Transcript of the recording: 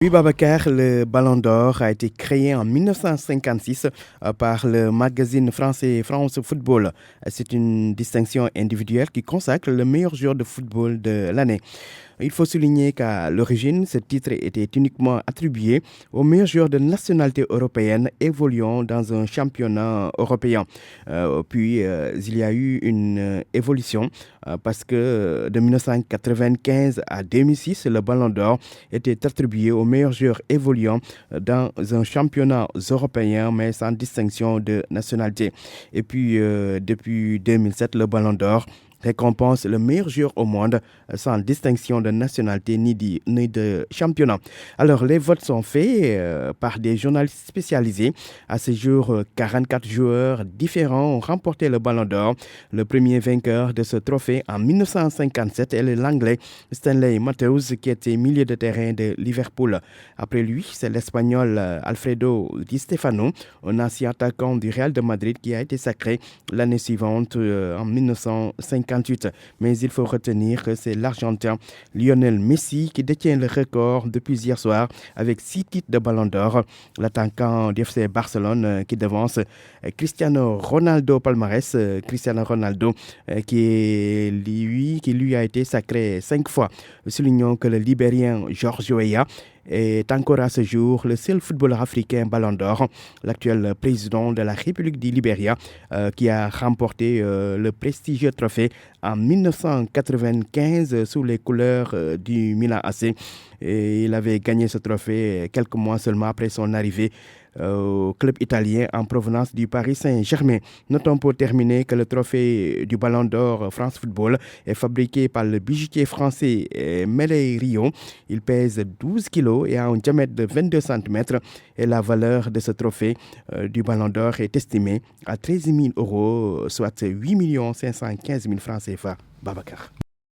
Oui, Babacar, le Ballon d'Or a été créé en 1956 par le magazine français France Football. C'est une distinction individuelle qui consacre le meilleur joueur de football de l'année. Il faut souligner qu'à l'origine, ce titre était uniquement attribué aux meilleurs joueurs de nationalité européenne évoluant dans un championnat européen. Puis, il y a eu une évolution parce que de 1995 à 2006, le Ballon d'Or était attribué aux meilleurs joueurs évoluant dans un championnat européen, mais sans distinction de nationalité. Et puis, depuis 2007, le Ballon d'Or récompense le meilleur joueur au monde sans distinction de nationalité ni de championnat. Alors, les votes sont faits par des journalistes spécialisés. À ce jour, 44 joueurs différents ont remporté le Ballon d'Or. Le premier vainqueur de ce trophée en 1957 est l'Anglais Stanley Matthews, qui était milieu de terrain de Liverpool. Après lui, c'est l'Espagnol Alfredo Di Stefano, un ancien attaquant du Real de Madrid, qui a été sacré l'année suivante en 1958. Mais il faut retenir que c'est l'Argentin Lionel Messi qui détient le record depuis hier soir avec 6 titres de Ballon d'Or. L'attaquant du FC Barcelone qui devance Cristiano Ronaldo palmarès. Cristiano Ronaldo qui lui a été sacré 5 fois. Soulignons que le Libérien George Weah est encore à ce jour le seul footballeur africain Ballon d'Or, l'actuel président de la République du Libéria, qui a remporté le prestigieux trophée en 1995 sous les couleurs du Milan AC. Et il avait gagné ce trophée quelques mois seulement après son arrivée au club italien en provenance du Paris Saint-Germain. Notons pour terminer que le trophée du Ballon d'Or France Football est fabriqué par le bijoutier français Mele Rio. Il pèse 12 kilos et a un diamètre de 22 cm. Et la valeur de ce trophée du Ballon d'Or est estimée à 13 000 euros, soit 8 515 000 francs CFA. Babacar.